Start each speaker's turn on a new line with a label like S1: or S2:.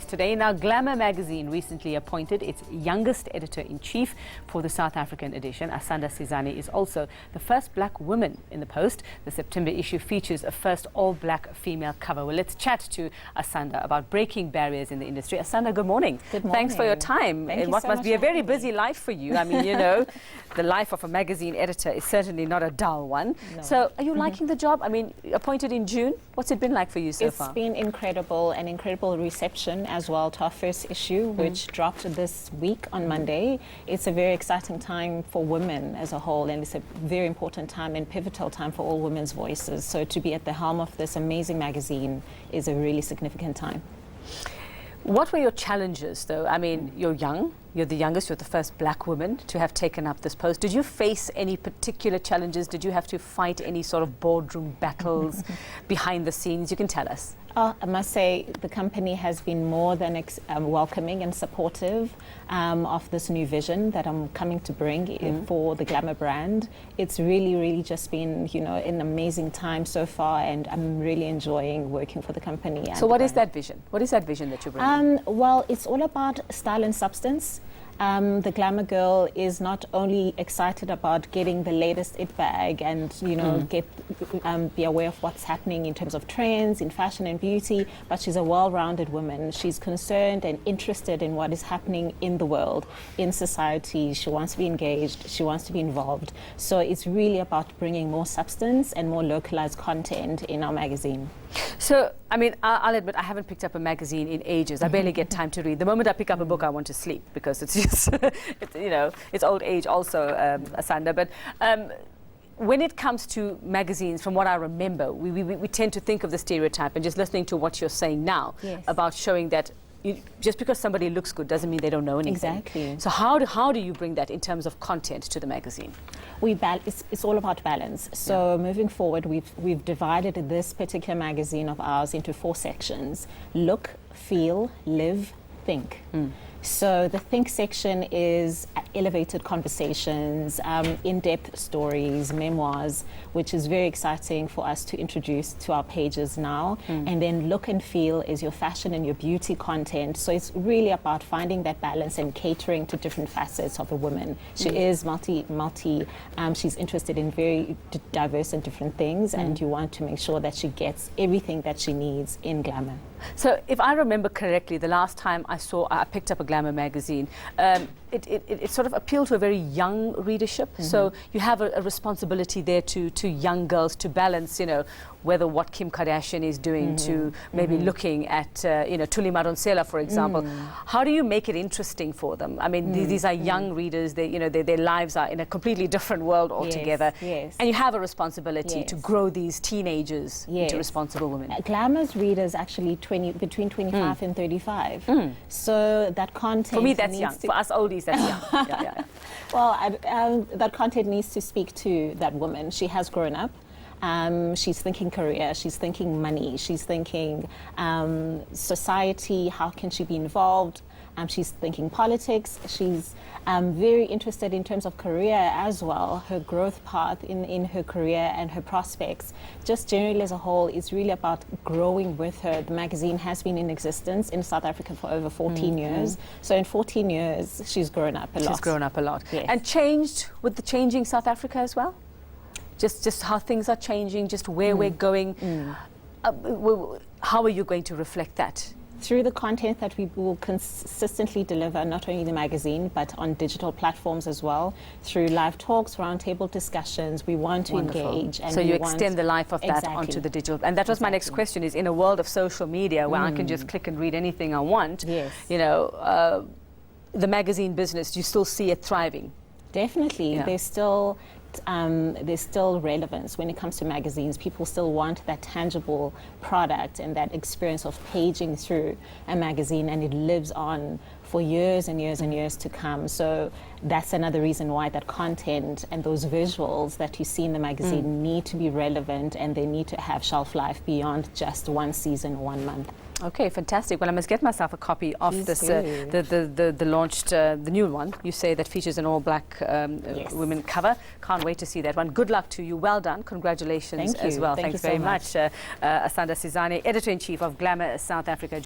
S1: guest today. Now, Glamour magazine recently appointed its youngest editor-in-chief for the South African edition. Asanda Sizani is also the first black woman in the post. The September issue features a first all-black female cover. Well, let's chat to Asanda about breaking barriers in the industry. Asanda, good morning.
S2: Good morning.
S1: Thanks for your time.
S2: Thank you
S1: What
S2: so
S1: must
S2: much
S1: be a
S2: for
S1: very
S2: having me.
S1: busy life for you. I mean, you know, the life of a magazine editor is certainly not a dull one.
S2: No.
S1: So, are you liking the job? I mean, appointed in June. What's it been like for you so far?
S2: It's been incredible, an incredible reception as well to our first issue, which dropped this week on Monday. It's a very exciting time for women as a whole, and it's a very important time and pivotal time for all women's voices. So to be at the helm of this amazing magazine is a really significant time.
S1: What were your challenges, though? I mean, you're young, you're the youngest, you're the first black woman to have taken up this post. Did you face any particular challenges? Did you have to fight any sort of boardroom battles behind the scenes? You can tell us.
S2: I must say the company has been more than welcoming and supportive of this new vision that I'm coming to bring for the Glamour brand. It's really just been, you know, an amazing time so far, and I'm really enjoying working for the company.
S1: So what is that vision? What is that vision that you're bringing?
S2: Well, it's all about style and substance. The Glamour girl is not only excited about getting the latest it bag and, you know, be aware of what's happening in terms of trends in fashion and beauty, but she's a well-rounded woman. She's concerned and interested in what is happening in the world, in society. She wants to be engaged. She wants to be involved. So it's really about bringing more substance and more localized content in our magazine.
S1: So, I mean, I'll admit I haven't picked up a magazine in ages. I barely get time to read. The moment I pick up a book, I want to sleep because it's just, you know, it's old age also, Asanda. But when it comes to magazines, from what I remember, we tend to think of the stereotype, and just listening to what you're saying now about showing that just because somebody looks good doesn't mean they don't know anything.
S2: Exactly.
S1: So how do you bring that in terms of content to the magazine?
S2: It's all about balance. So moving forward, we've divided this particular magazine of ours into 4 sections: look, feel, live, think. So the think section is elevated conversations, in-depth stories, memoirs, which is very exciting for us to introduce to our pages now. And then look and feel is your fashion and your beauty content. So it's really about finding that balance and catering to different facets of a woman. She is multi. She's interested in very diverse and different things, and you want to make sure that she gets everything that she needs in Glamour.
S1: So if I remember correctly, the last time I picked up a Glamour magazine, it sort of appealed to a very young readership. So you have a responsibility there to young girls to balance, you know, whether what Kim Kardashian is doing to maybe looking at, you know, Tuli Madonsela, for example. How do you make it interesting for them? I mean, these are young readers. They, you know, their lives are in a completely different world altogether. And you have a responsibility to grow these teenagers into responsible women.
S2: Glamour's readers actually between 25 and 35. So that content,
S1: for me, that's young. For us oldies, that's young.
S2: Well, that content needs to speak to that woman. She has grown up. She's thinking career, she's thinking money, she's thinking society, how can she be involved? She's thinking politics. She's very interested in terms of career as well, her growth path in her career and her prospects. Just generally as a whole, it's really about growing with her. The magazine has been in existence in South Africa for over 14 years. So in 14 years, she's grown up a lot.
S1: She's grown up a lot.
S2: Yes.
S1: And changed with the changing South Africa as well? Just how things are changing, just where we're going. How are you going to reflect that?
S2: Through the content that we will consistently deliver, not only the magazine, but on digital platforms as well, through live talks, roundtable discussions. We want to engage. And
S1: so you extend the life of that onto the digital. And that was my next question, is in a world of social media where I can just click and read anything I want, you know, the magazine business, do you still see it thriving?
S2: Definitely. There's still relevance when it comes to magazines. People still want that tangible product and that experience of paging through a magazine, and it lives on for years and years and years to come. So that's another reason why that content and those visuals that you see in the magazine need to be relevant, and they need to have shelf life beyond just 1 season or 1 month.
S1: Okay, fantastic. Well, I must get myself a copy of this, the launched, the new one. You say that features an all-black women cover. Can't wait to see that one. Good luck to you. Well done. Congratulations as well. Thanks very much. Asanda Sizani, Editor-in-Chief of Glamour South Africa.